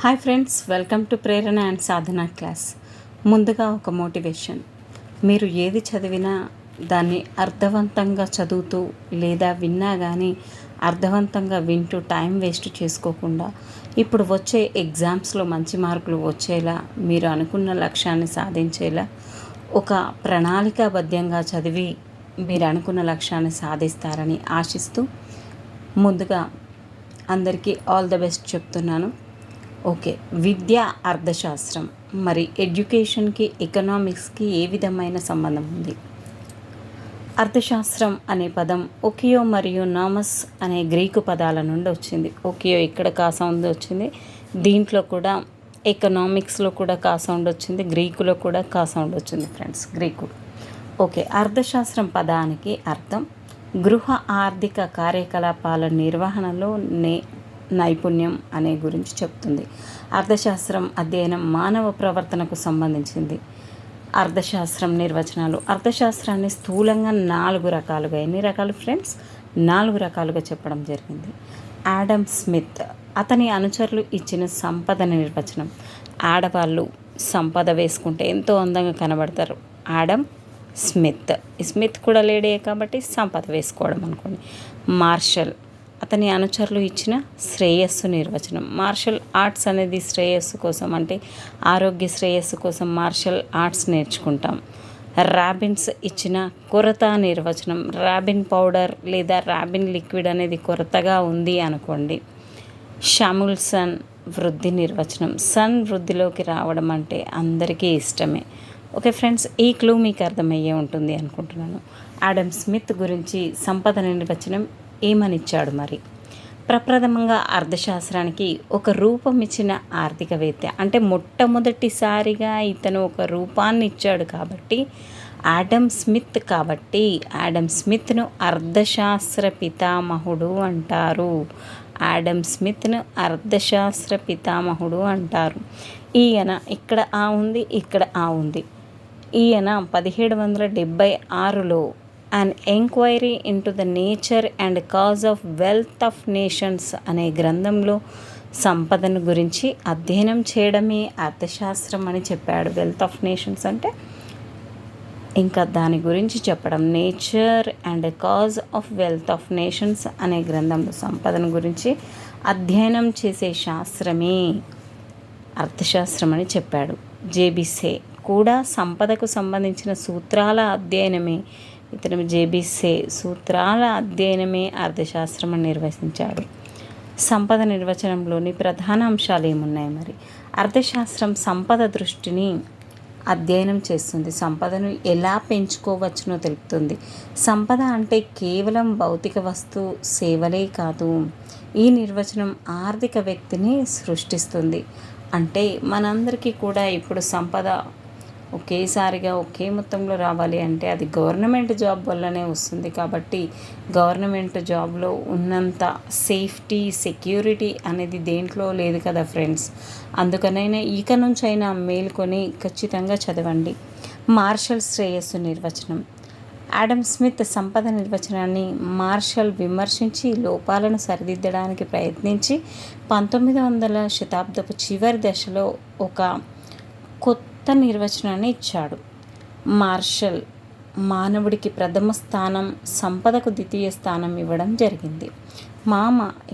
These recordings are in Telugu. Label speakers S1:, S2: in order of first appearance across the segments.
S1: Hi friends, welcome to Prerana and Sadhana class. ముందుగా ఒక మోటివేషన్. మీరు ఏది చదివినా దాన్ని అర్థవంతంగా చదువుతూ లేదా విన్నా కానీ అర్థవంతంగా వింటూ టైం వేస్ట్ చేసుకోకుండా ఇప్పుడు వచ్చే ఎగ్జామ్స్లో మంచి మార్కులు వచ్చేలా, మీరు అనుకున్న లక్ష్యాన్ని సాధించేలా ఒక ప్రణాళికాబద్ధంగా చదివి మీరు అనుకున్న లక్ష్యాన్ని సాధిస్తారని ఆశిస్తూ ముందుగా అందరికీ ఆల్ ద బెస్ట్ చెప్తున్నాను. ఓకే, విద్య అర్థశాస్త్రం. మరి ఎడ్యుకేషన్కి ఎకనామిక్స్కి ఏ విధమైన సంబంధం ఉంది? అర్థశాస్త్రం అనే పదం ఒకియో మరియు నామస్ అనే గ్రీకు పదాల నుండి వచ్చింది. ఒకియో ఇక్కడ కా సౌండ్ వచ్చింది, దీంట్లో కూడా ఎకనామిక్స్లో కూడా కా సౌండ్ వచ్చింది, గ్రీకులో కూడా కా సౌండ్ వచ్చింది ఫ్రెండ్స్, గ్రీకు. ఓకే, అర్థశాస్త్రం పదానికి అర్థం గృహ ఆర్థిక కార్యకలాపాల నిర్వహణలో నైపుణ్యం అనే గురించి చెప్తుంది. అర్థశాస్త్రం అధ్యయనం మానవ ప్రవర్తనకు సంబంధించింది. అర్థశాస్త్రం నిర్వచనాలు. అర్థశాస్త్రాన్ని స్థూలంగా 4 రకాలుగా, ఎన్ని రకాలు ఫ్రెండ్స్? 4 రకాలుగా చెప్పడం జరిగింది. ఆడమ్ స్మిత్, అతని అనుచరులు ఇచ్చిన సంపద నిర్వచనం. ఆడవాళ్ళు సంపద వేసుకుంటే ఎంతో అందంగా కనబడతారు. Adam Smith. స్మిత్ కూడా లేడీ కాబట్టి సంపద వేసుకోవడం అనుకోండి. మార్షల్, అతని అనుచరులు ఇచ్చిన శ్రేయస్సు నిర్వచనం. మార్షల్ ఆర్ట్స్ అనేది శ్రేయస్సు కోసం, అంటే ఆరోగ్య శ్రేయస్సు కోసం మార్షల్ ఆర్ట్స్ నేర్చుకుంటాం. ర్యాబిన్స్ ఇచ్చిన కొరత నిర్వచనం. ర్యాబిన్ పౌడర్ లేదా ర్యాబిన్ లిక్విడ్ అనేది కొరతగా ఉంది అనుకోండి. షాముల్సన్ వృద్ధి నిర్వచనం. సన్ వృద్ధిలోకి రావడం అంటే అందరికీ ఇష్టమే. ఓకే ఫ్రెండ్స్, ఈ క్లూ మీకు అర్థమయ్యే ఉంటుంది అనుకుంటున్నాను. ఆడమ్ స్మిత్ గురించి సంపద నిర్వచనం ఏమనిచ్చాడు మరి? ప్రప్రథమంగా అర్థశాస్త్రానికి ఒక రూపం ఇచ్చిన ఆర్థికవేత్త, అంటే మొట్టమొదటిసారిగా ఇతను ఒక రూపాన్ని ఇచ్చాడు కాబట్టి ఆడమ్ స్మిత్, కాబట్టి ఆడమ్ స్మిత్ను అర్థశాస్త్ర పితామహుడు అంటారు. ఆడమ్ స్మిత్ను అర్థశాస్త్ర పితామహుడు అంటారు. ఈయన ఇక్కడ ఆ ఉంది, ఇక్కడ ఆ ఉంది. ఈయన 1776లో an inquiry into the nature and cause of wealth of nations అనే గ్రంథంలో సంపదను గురించి అధ్యయనం చేయడమే అర్థశాస్త్రం అని చెప్పాడు. వెల్త్ ఆఫ్ నేషన్స్ అంటే ఇంకా దాని గురించి చెప్పడం. Nature and cause of wealth of nations అనే గ్రంథంలో సంపదను గురించి అధ్యయనం చేసే శాస్త్రమే అర్థశాస్త్రం అని చెప్పాడు. జేబిసే కూడా సంపదకు సంబంధించిన సూత్రాల అధ్యయనమే, ఇతను జేబిసే సూత్రాల అధ్యయనమే అర్థశాస్త్రం అని నిర్వచించాడు. సంపద నిర్వచనంలోని ప్రధాన అంశాలు ఏమున్నాయి మరి? అర్థశాస్త్రం సంపద దృష్టిని అధ్యయనం చేస్తుంది. సంపదను ఎలా పెంచుకోవచ్చునో తెలుపుతుంది. సంపద అంటే కేవలం భౌతిక వస్తు సేవలే కాదు. ఈ నిర్వచనం ఆర్థిక వ్యక్తిని సృష్టిస్తుంది. అంటే మనందరికీ కూడా ఇప్పుడు సంపద ఒకేసారిగా ఒకే మొత్తంలో రావాలి అంటే అది గవర్నమెంట్ జాబ్ వల్లనే వస్తుంది. కాబట్టి గవర్నమెంట్ జాబ్లో ఉన్నంత సేఫ్టీ, సెక్యూరిటీ అనేది దేంట్లో లేదు కదా ఫ్రెండ్స్. అందుకనైనా ఇక నుంచైనా మేల్కొని ఖచ్చితంగా చదవండి. మార్షల్ శ్రేయస్సు నిర్వచనం. ఆడమ్ స్మిత్ సంపద నిర్వచనాన్ని మార్షల్ విమర్శించి లోపాలను సరిదిద్దడానికి ప్రయత్నించి 1900 శతాబ్దపు చివరి దశలో ఒక కొత్త నిర్వచనాన్ని ఇచ్చాడు. మార్షల్ మానవుడికి ప్రథమ స్థానం, సంపదకు ద్వితీయ స్థానం ఇవ్వడం జరిగింది.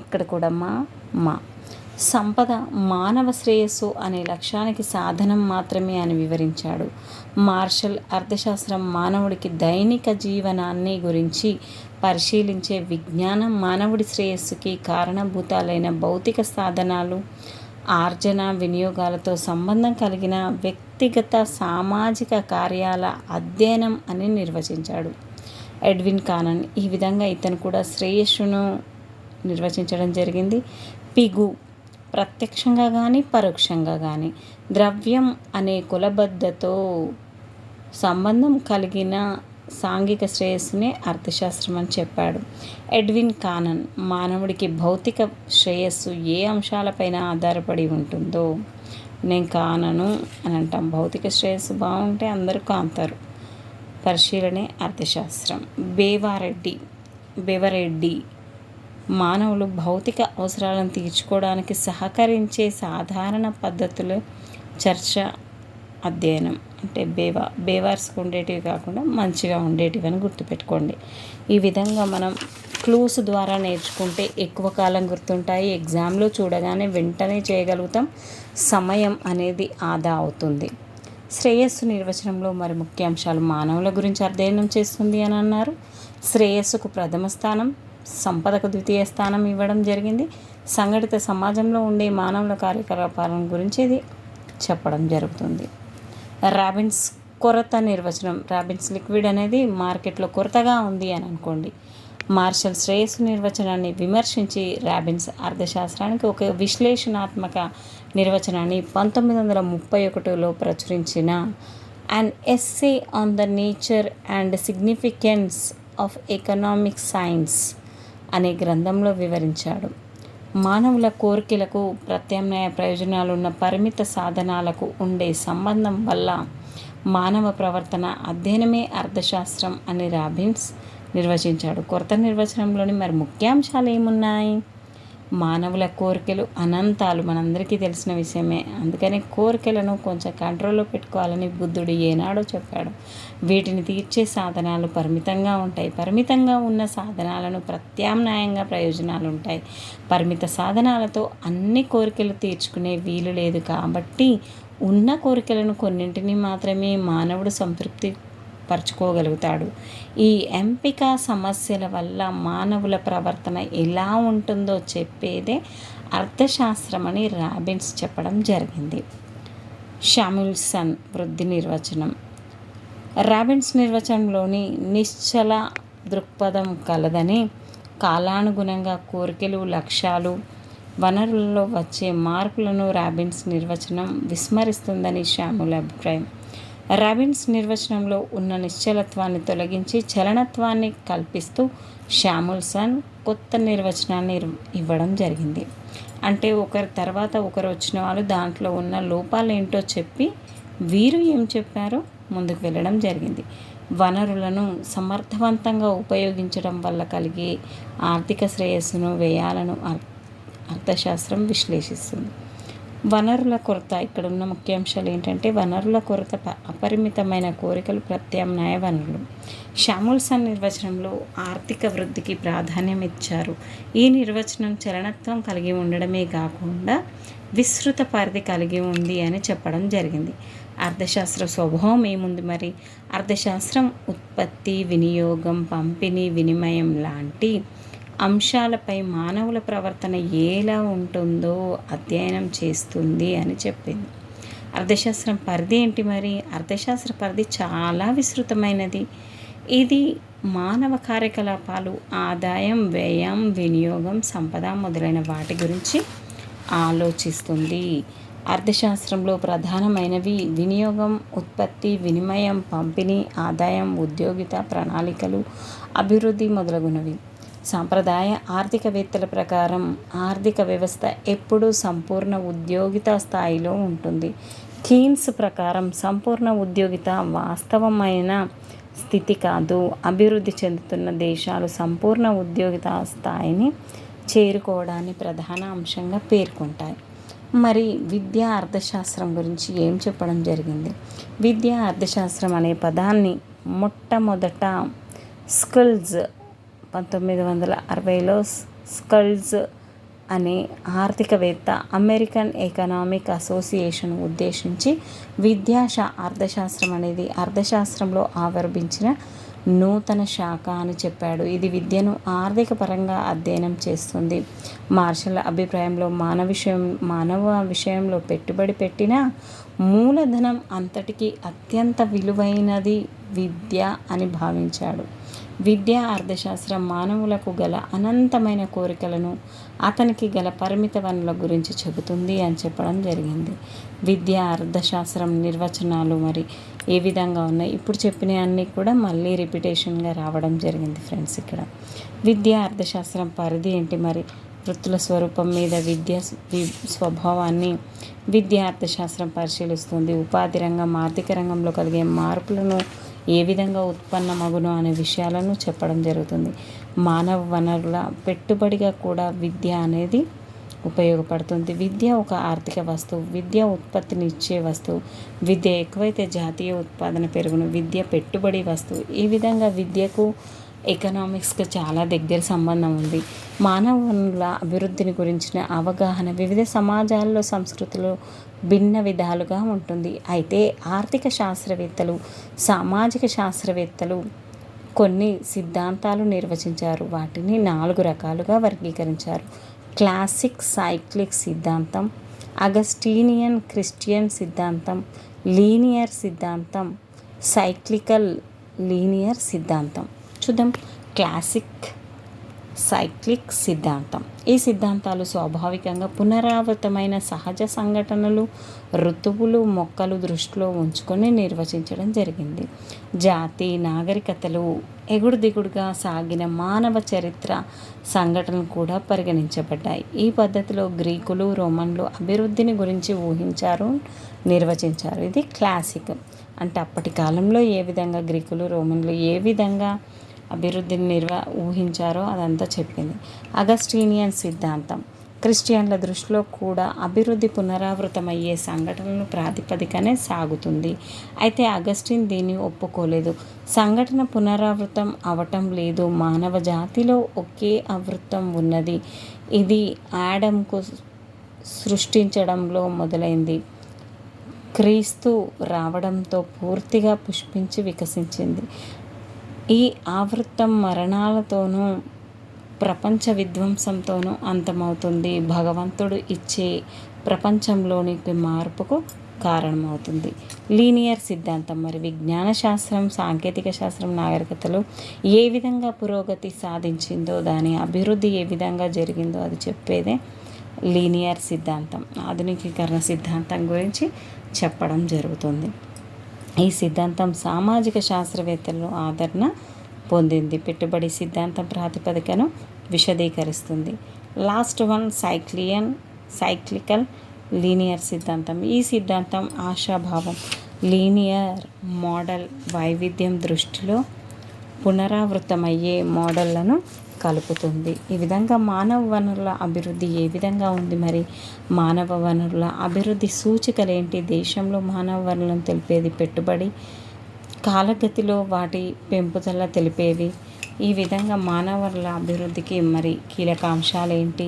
S1: ఇక్కడ కూడా మా సంపద మానవ శ్రేయస్సు అనే లక్ష్యానికి సాధనం మాత్రమే అని వివరించాడు. మార్షల్ అర్థశాస్త్రం మానవుడికి దైనిక జీవనాన్ని గురించి పరిశీలించే విజ్ఞానం. మానవుడి శ్రేయస్సుకి కారణభూతాలైన భౌతిక సాధనాలు, ఆర్జన, వినియోగాలతో సంబంధం కలిగిన వ్యక్తిగత సామాజిక కార్యాల అధ్యయనం అని నిర్వచించాడు. ఎడ్విన్ కానన్ ఈ విధంగా ఇతను కూడా శ్రేయస్సును నిర్వచించడం జరిగింది. పిగు ప్రత్యక్షంగా కానీ పరోక్షంగా కానీ ద్రవ్యం అనే కులబద్ధతో సంబంధం కలిగిన సాంఘిక శ్రేయస్సునే అర్థశాస్త్రం అని చెప్పాడు. ఎడ్విన్ కానన్ మానవుడికి భౌతిక శ్రేయస్సు ఏ అంశాలపైన ఆధారపడి ఉంటుందో, నేను కానను అని అంటాం. భౌతిక శ్రేయస్సు బాగుంటే అందరూ కాంతారు. పరిశీలనే అర్థశాస్త్రం. బేవారెడ్డి మానవులు భౌతిక అవసరాలను తీర్చుకోవడానికి సహకరించే సాధారణ పద్ధతులు చర్చ, అధ్యయనం. అంటే బేవార్స్గా ఉండేటివి కాకుండా మంచిగా ఉండేటివి అని గుర్తుపెట్టుకోండి. ఈ విధంగా మనం క్లూస్ ద్వారా నేర్చుకుంటే ఎక్కువ కాలం గుర్తుంటాయి. ఎగ్జామ్లో చూడగానే వెంటనే చేయగలుగుతాం. సమయం అనేది ఆదా అవుతుంది. శ్రేయస్సు నిర్వచనంలో మరి ముఖ్యాంశాలు మానవుల గురించి అధ్యయనం చేస్తుంది అని అన్నారు. శ్రేయస్సుకు ప్రథమ స్థానం, సంపదకు ద్వితీయ స్థానం ఇవ్వడం జరిగింది. సంఘటిత సమాజంలో ఉండే మానవుల కార్యకలాపాల గురించి ఇది చెప్పడం జరుగుతుంది. రాబిన్స్ కొరత నిర్వచనం. రాబిన్స్ లిక్విడ్ అనేది మార్కెట్లో కొరతగా ఉంది అని అనుకోండి. మార్షల్ శ్రేయస్సు నిర్వచనాన్ని విమర్శించి రాబిన్స్ అర్థశాస్త్రానికి ఒక విశ్లేషణాత్మక నిర్వచనాన్ని 1931లో ప్రచురించిన an essay on the nature and significance of economic science అనే గ్రంథంలో వివరించాడు. మానవుల కోరికలకు ప్రత్యామ్నాయ ప్రయోజనాలున్న పరిమిత సాధనాలకు ఉండే సంబంధం వల్ల మానవ ప్రవర్తన అధ్యయనమే అర్థశాస్త్రం అని రాబిన్స్ నిర్వచించాడు. కొరత నిర్వచనంలోని మరి ముఖ్యాంశాలు ఏమున్నాయి? మానవుల కోరికలు అనంతాలు, మనందరికీ తెలిసిన విషయమే. అందుకని కోరికలను కొంచెం కంట్రోల్లో పెట్టుకోవాలని బుద్ధుడు ఏనాడో చెప్పాడు. వీటిని తీర్చే సాధనాలు పరిమితంగా ఉంటాయి. పరిమితంగా ఉన్న సాధనాలను ప్రత్యామ్నాయంగా ప్రయోజనాలు ఉంటాయి. పరిమిత సాధనాలతో అన్ని కోరికలు తీర్చుకునే వీలు లేదు. కాబట్టి ఉన్న కోరికలను కొన్నింటిని మాత్రమే మానవుడు సంతృప్తి పరుచుకోగలుగుతాడు. ఈ ఎంపిక సమస్యల వల్ల మానవుల ప్రవర్తన ఎలా ఉంటుందో చెప్పేదే అర్థశాస్త్రం అని రాబిన్స్ చెప్పడం జరిగింది. శామ్యూల్సన్ వృద్ధి నిర్వచనం. రాబిన్స్ నిర్వచనంలోని నిశ్చల దృక్పథం కలదని, కాలానుగుణంగా కోరికలు, లక్ష్యాలు, వనరులలో వచ్చే మార్పులను రాబిన్స్ నిర్వచనం విస్మరిస్తుందని శామ్యూల్ అభిప్రాయం. రాబిన్స్ నిర్వచనంలో ఉన్న నిశ్చలత్వాన్ని తొలగించి చలనత్వాన్ని కల్పిస్తూ శామ్యూల్సన్ కొత్త నిర్వచనాన్ని ఇవ్వడం జరిగింది. అంటే ఒకరి తర్వాత ఒకరు వచ్చిన వాళ్ళు దాంట్లో ఉన్న లోపాలు ఏంటో చెప్పి వీరు ఏం చెప్పారో ముందుకు వెళ్ళడం జరిగింది. వనరులను సమర్థవంతంగా ఉపయోగించడం వల్ల కలిగే ఆర్థిక శ్రేయస్సును, వ్యయాలను అర్థశాస్త్రం విశ్లేషిస్తుంది. వనరుల కొరత. ఇక్కడ ఉన్న ముఖ్యాంశాలు ఏంటంటే వనరుల కొరత, అపరిమితమైన కోరికలు, ప్రత్యామ్నాయ వనరులు. శామ్యూల్సన్ నిర్వచనంలో ఆర్థిక వృద్ధికి ప్రాధాన్యం ఇచ్చారు. ఈ నిర్వచనం చలనత్వం కలిగి ఉండడమే కాకుండా విస్తృత పరిధి కలిగి ఉంది అని చెప్పడం జరిగింది. అర్థశాస్త్ర స్వభావం ఏముంది మరి? అర్థశాస్త్రం ఉత్పత్తి, వినియోగం, పంపిణీ, వినిమయం లాంటి అంశాలపై మానవుల ప్రవర్తన ఎలా ఉంటుందో అధ్యయనం చేస్తుంది అని చెప్పింది. అర్థశాస్త్రం పరిధి ఏంటి మరి? అర్థశాస్త్ర పరిధి చాలా విస్తృతమైనది. ఇది మానవ కార్యకలాపాలు, ఆదాయం, వ్యయం, వినియోగం, సంపద మొదలైన వాటి గురించి ఆలోచిస్తుంది. అర్థశాస్త్రంలో ప్రధానమైనవి వినియోగం, ఉత్పత్తి, వినిమయం, పంపిణీ, ఆదాయం, ఉద్యోగిత, ప్రణాళికలు, అభివృద్ధి మొదలగునవి. సాంప్రదాయ ఆర్థికవేత్తల ప్రకారం ఆర్థిక వ్యవస్థ ఎప్పుడూ సంపూర్ణ ఉద్యోగిత స్థాయిలో ఉంటుంది. కీన్స్ ప్రకారం సంపూర్ణ ఉద్యోగిత వాస్తవమైన స్థితి కాదు. అభివృద్ధి చెందుతున్న దేశాలు సంపూర్ణ ఉద్యోగిత స్థాయిని చేరుకోవడాన్ని ప్రధాన అంశంగా పేర్కొంటాయి. మరి విద్యా అర్థశాస్త్రం గురించి ఏం చెప్పడం జరిగింది? విద్యా అర్థశాస్త్రం అనే పదాన్ని మొట్టమొదట స్కిల్స్ 1960లో స్కల్జ్ అనే ఆర్థికవేత్త అమెరికన్ ఎకనామిక్ అసోసియేషన్ ఉద్దేశించి అర్థశాస్త్రం అనేది అర్థశాస్త్రంలో ఆవిర్భవించిన నూతన శాఖ అని చెప్పాడు. ఇది విద్యను ఆర్థిక పరంగా అధ్యయనం చేస్తుంది. మార్షల్ అభిప్రాయంలో మానవ విషయంలో పెట్టుబడి పెట్టిన మూలధనం అంతటికీ అత్యంత విలువైనది విద్య అని భావించాడు. విద్యా అర్థశాస్త్రం మానవులకు గల అనంతమైన కోరికలను, అతనికి గల పరిమిత వనరుల గురించి చెబుతుంది అని చెప్పడం జరిగింది. విద్యా అర్థశాస్త్రం నిర్వచనాలు మరి ఏ విధంగా ఉన్నాయి? ఇప్పుడు చెప్పిన అన్నీ కూడా మళ్ళీ రిపిటేషన్గా రావడం జరిగింది ఫ్రెండ్స్. ఇక్కడ విద్యా అర్థశాస్త్రం పరిధి ఏంటి మరి? వృత్తుల స్వరూపం మీద విద్య స్వభావాన్ని విద్యా అర్థశాస్త్రం పరిశీలిస్తుంది. ఉపాధి రంగం, ఆర్థిక రంగంలో కలిగే మార్పులను ఏ విధంగా ఉత్పన్నమగును అనే విషయాలను చెప్పడం జరుగుతుంది. మానవ వనరుల పెట్టుబడిగా కూడా విద్య అనేది ఉపయోగపడుతుంది. విద్య ఒక ఆర్థిక వస్తువు, విద్య ఉత్పత్తినిచ్చే వస్తువు. విద్య ఎక్కువైతే జాతీయ ఉత్పాదన పెరుగును. విద్య పెట్టుబడి వస్తువు. ఈ విధంగా విద్యకు ఎకనామిక్స్కి చాలా దగ్గర సంబంధం ఉంది. మానవ వనరుల అభివృద్ధిని గురించిన అవగాహన వివిధ సమాజాల్లో సంస్కృతులు భిన్న విధాలుగా ఉంటుంది. అయితే ఆర్థిక శాస్త్రవేత్తలు, సామాజిక శాస్త్రవేత్తలు కొన్ని సిద్ధాంతాలు నిర్వచించారు. వాటిని 4 రకాలుగా వర్గీకరించారు. క్లాసిక్ సైక్లిక్ సిద్ధాంతం, అగస్టీనియన్ క్రిస్టియన్ సిద్ధాంతం, లీనియర్ సిద్ధాంతం, సైక్లికల్ లీనియర్ సిద్ధాంతం. చూద్దాం. క్లాసిక్ సైక్లిక్ సిద్ధాంతం. ఈ సిద్ధాంతాలు స్వాభావికంగా పునరావృతమైన సహజ సంఘటనలు, ఋతువులు, మొక్కలు దృష్టిలో ఉంచుకొని నిర్వచించడం జరిగింది. జాతి, నాగరికతలు, ఎగుడుదిగుడుగా సాగిన మానవ చరిత్ర సంఘటనలు కూడా పరిగణించబడ్డాయి. ఈ పద్ధతిలో గ్రీకులు, రోమన్లు అభివృద్ధిని గురించి ఊహించారు, నిర్వచించారు. ఇది క్లాసిక్. అంటే అప్పటి కాలంలో ఏ విధంగా గ్రీకులు, రోమన్లు ఏ విధంగా అభివృద్ధిని ఊహించారో అదంతా చెప్పింది. అగస్టీనియన్ సిద్ధాంతం క్రిస్టియన్ల దృష్టిలో కూడా అభివృద్ధి పునరావృతమయ్యే సంఘటనలు ప్రాతిపదికనే సాగుతుంది. అయితే అగస్టిన్ దీన్ని ఒప్పుకోలేదు. సంఘటన పునరావృతం అవటం లేదు, మానవ జాతిలో ఒకే ఆవృత్తం ఉన్నది. ఇది ఆడమ్కు సృష్టించడంలో మొదలైంది. క్రీస్తు రావడంతో పూర్తిగా పుష్పించి వికసించింది. ఈ ఆవృత్తం మరణాలతోనూ ప్రపంచ విధ్వంసంతోనూ అంతమవుతుంది. భగవంతుడు ఇచ్చే ప్రపంచంలోనికి మార్పుకు కారణమవుతుంది. లీనియర్ సిద్ధాంతం మరి విజ్ఞాన శాస్త్రం, సాంకేతిక శాస్త్రం, నాగరికతలు ఏ విధంగా పురోగతి సాధించిందో, దాని అభివృద్ధి ఏ విధంగా జరిగిందో అది చెప్పేదే లీనియర్ సిద్ధాంతం. ఆధునికీకరణ సిద్ధాంతం గురించి చెప్పడం జరుగుతుంది. ఈ సిద్ధాంతం సామాజిక శాస్త్రవేత్తలను ఆదరణ పొందింది. పెట్టుబడి సిద్ధాంతం ప్రాతిపదికను విశదీకరిస్తుంది. లాస్ట్ వన్ సైక్లికల్ లీనియర్ సిద్ధాంతం. ఈ సిద్ధాంతం ఆశాభావం, లీనియర్ మోడల్, వైవిధ్యం దృష్టిలో పునరావృతమయ్యే మోడళ్లను కలుపుతుంది. ఈ విధంగా మానవ వనరుల అభివృద్ధి ఏ విధంగా ఉంది? మరి మానవ వనరుల అభివృద్ధి సూచికలు ఏంటి? దేశంలో మానవ వనరులను తెలిపేది పెట్టుబడి, కాలగతిలో వాటి పెంపుదల తెలిపేవి. ఈ విధంగా మానవ వనరుల అభివృద్ధికి మరి కీలక అంశాలు ఏంటి?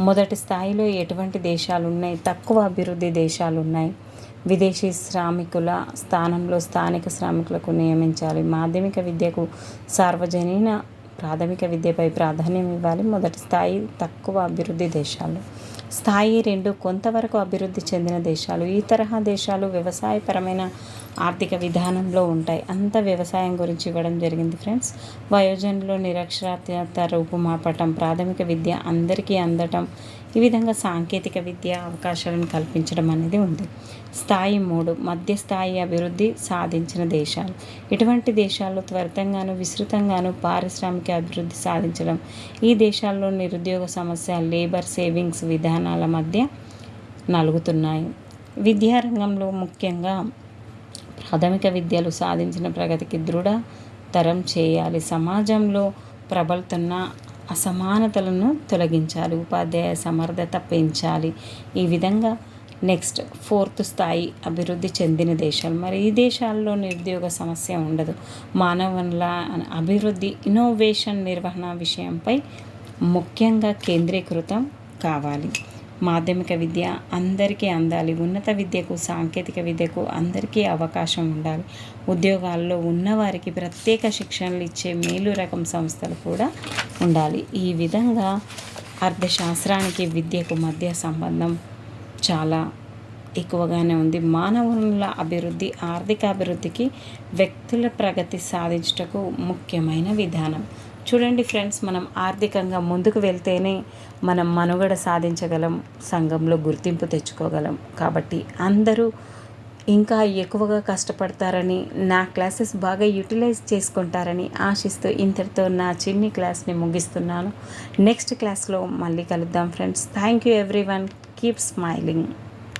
S1: మొదటి స్థాయిలో ఎటువంటి దేశాలు ఉన్నాయి? తక్కువ అభివృద్ధి దేశాలు ఉన్నాయి. విదేశీ శ్రామికుల స్థానంలో స్థానిక శ్రామికులకు నియమించాలి. మాధ్యమిక విద్యకు సార్వజనీన ప్రాథమిక విద్యపై ప్రాధాన్యం ఇవ్వాలి. మొదటి స్థాయి తక్కువ అభివృద్ధి దేశాలు. స్థాయి 2 కొంతవరకు అభివృద్ధి చెందిన దేశాలు. ఈ తరహా దేశాలు వ్యవసాయపరమైన ఆర్థిక విధానంలో ఉంటాయి. అంత వ్యవసాయం గురించి ఇవ్వడం జరిగింది ఫ్రెండ్స్. వయోజనులో నిరక్షరాస్యత రూపుమాపటం, ప్రాథమిక విద్య అందరికీ అందటం, ఈ విధంగా సాంకేతిక విద్య అవకాశాలను కల్పించడం అనేది ఉంది. స్థాయి 3 మధ్యస్థాయి అభివృద్ధి సాధించిన దేశాలు. ఇటువంటి దేశాల్లో త్వరితంగాను విస్తృతంగాను పారిశ్రామిక అభివృద్ధి సాధించడం. ఈ దేశాల్లో నిరుద్యోగ సమస్య, లేబర్ సేవింగ్స్ విధానాల మధ్య నలుగుతున్నాయి. విద్యారంగంలో ముఖ్యంగా ప్రాథమిక విద్యలు సాధించిన ప్రగతికి దృఢతరం చేయాలి. సమాజంలో ప్రబలుతున్న అసమానతలను తొలగించాలి. ఉపాధ్యాయ సమర్థత పెంచాలి. ఈ విధంగా నెక్స్ట్ 4th స్థాయి అభివృద్ధి చెందిన దేశాలు. మరి ఈ దేశాల్లో నిరుద్యోగ సమస్య ఉండదు. మానవ వనరుల అభివృద్ధి, ఇన్నోవేషన్ నిర్వహణ విషయంపై ముఖ్యంగా కేంద్రీకృతం కావాలి. మాధ్యమిక విద్య అందరికీ అందాలి. ఉన్నత విద్యకు, సాంకేతిక విద్యకు అందరికీ అవకాశం ఉండాలి. ఉద్యోగాల్లో ఉన్నవారికి ప్రత్యేక శిక్షణలు ఇచ్చే మేలు రకం సంస్థలు కూడా ఉండాలి. ఈ విధంగా అర్థశాస్త్రానికి విద్యకు మధ్య సంబంధం చాలా ఎక్కువగానే ఉంది. మానవుల అభివృద్ధి ఆర్థిక అభివృద్ధికి, వ్యక్తుల ప్రగతి సాధించుటకు ముఖ్యమైన విధానం. చూడండి ఫ్రెండ్స్, మనం ఆర్థికంగా ముందుకు వెళ్తేనే మనం మనుగడ సాధించగలం, సంఘంలో గుర్తింపు తెచ్చుకోగలం. కాబట్టి అందరూ ఇంకా ఎక్కువగా కష్టపడతారని, నా క్లాసెస్ బాగా యూటిలైజ్ చేసుకుంటారని ఆశిస్తూ ఇంతటితో నా చిన్ని క్లాస్ని ముగిస్తున్నాను. నెక్స్ట్ క్లాస్లో మళ్ళీ కలుద్దాం friends. Thank you everyone. Keep smiling.